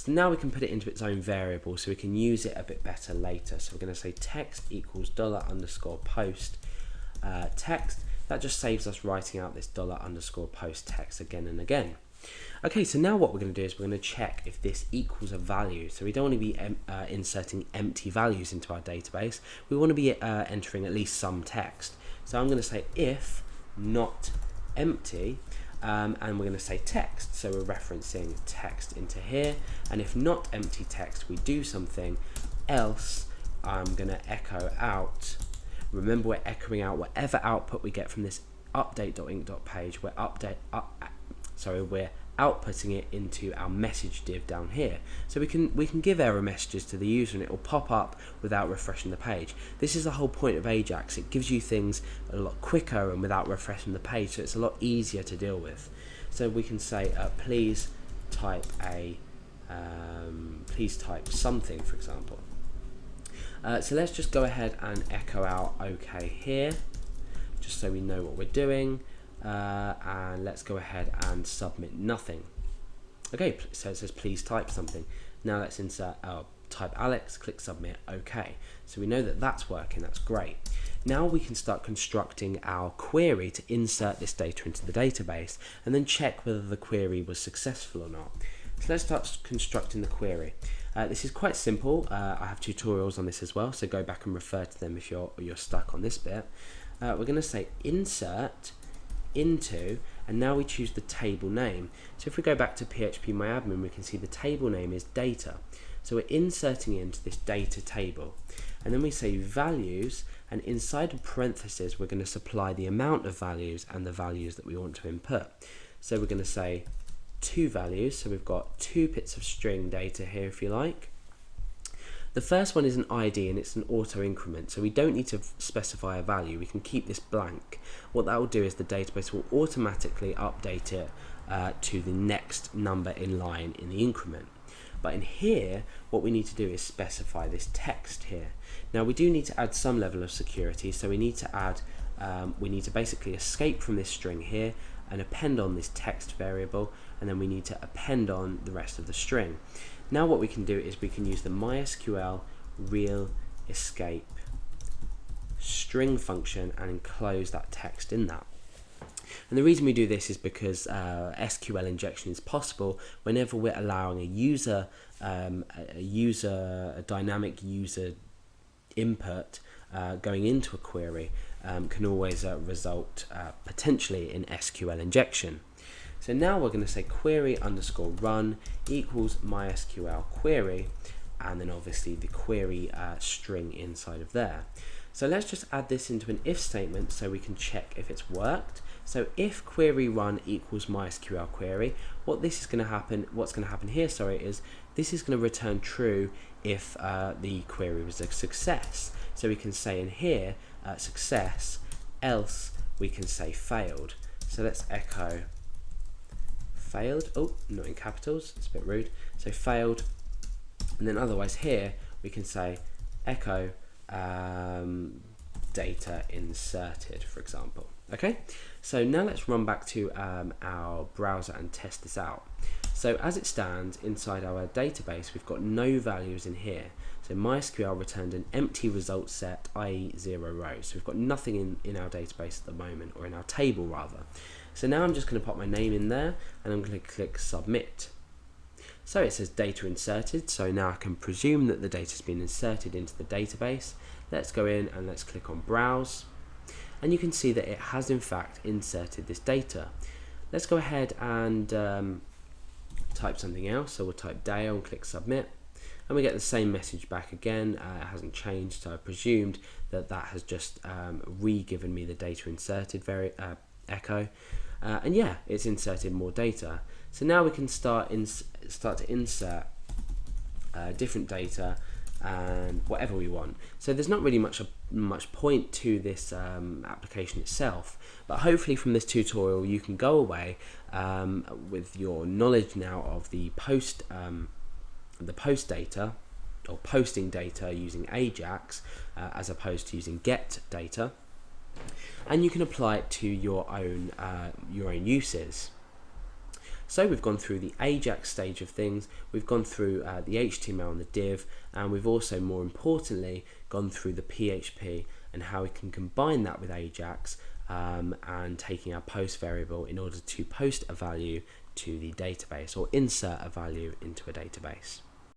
So now we can put it into its own variable so we can use it a bit better later. So we're going to say text equals $_post text. That just saves us writing out this $_post text again and again. Okay, so now what we're going to do is we're going to check if this equals a value. So we don't want to be inserting empty values into our database. We want to be entering at least some text. So I'm going to say if not empty, and we're going to say text. So we're referencing text into here. And if not empty text, we do something else. I'm going to echo out. Remember, we're echoing out whatever output we get from this update.inc.page. We're outputting it into our message div down here. So we can give error messages to the user and it will pop up without refreshing the page. This is the whole point of Ajax. It gives you things a lot quicker and without refreshing the page, so it's a lot easier to deal with. So we can say please type something, for example. So let's just go ahead and echo out OK here, just so we know what we're doing. And let's go ahead and submit nothing. Okay, so it says please type something. Now let's insert type Alex, click submit, okay. So we know that that's working, that's great. Now we can start constructing our query to insert this data into the database and then check whether the query was successful or not. So let's start constructing the query. This is quite simple. I have tutorials on this as well, so go back and refer to them if you're stuck on this bit. We're going to say insert into, and now we choose the table name. So if we go back to PHP My Admin, we can see the table name is data. So we're inserting into this data table, and then we say values, and inside of parentheses we're going to supply the amount of values and the values that we want to input. So we're going to say 2 values, so we've got 2 bits of string data here if you like. The first one is an ID and it's an auto increment, so we don't need to specify a value, we can keep this blank. What that will do is the database will automatically update it to the next number in line in the increment. But in here, what we need to do is specify this text here. Now we do need to add some level of security, so we need to add, we need to basically escape from this string here and append on this text variable, and then we need to append on the rest of the string. Now what we can do is we can use the MySQL real escape string function and enclose that text in that. And the reason we do this is because SQL injection is possible whenever we're allowing a dynamic user input going into a query can always result potentially in SQL injection. So now we're going to say query underscore run equals MySQL query, and then obviously the query string inside of there. So let's just add this into an if statement so we can check if it's worked. So if query run equals MySQL query, what's going to happen here, is this is going to return true if the query was a success. So we can say in here success, else we can say failed. So let's echo failed. Oh, not in capitals, it's a bit rude. So failed, and then otherwise here we can say echo data inserted, for example. Okay, so now let's run back to our browser and test this out. So as it stands inside our database, we've got no values in here. So MySQL returned an empty result set, i.e. 0 rows. So we've got nothing in our database at the moment, or in our table rather. So now I'm just going to pop my name in there and I'm going to click submit. So it says data inserted, so now I can presume that the data has been inserted into the database. Let's go in and let's click on browse, and you can see that it has in fact inserted this data. Let's go ahead and type something else, so we'll type Dale and click submit, and we get the same message back again. It hasn't changed, so I presumed that has just re-given me the data inserted echo, and yeah, it's inserted more data. So now we can start to insert different data and whatever we want. So there's not really much point to this application itself, but hopefully from this tutorial you can go away with your knowledge now of the post data, or posting data using Ajax as opposed to using get data, and you can apply it to your own uses. So we've gone through the Ajax stage of things, we've gone through the HTML and the div, and we've also, more importantly, gone through the PHP and how we can combine that with Ajax and taking our post variable in order to post a value to the database or insert a value into a database.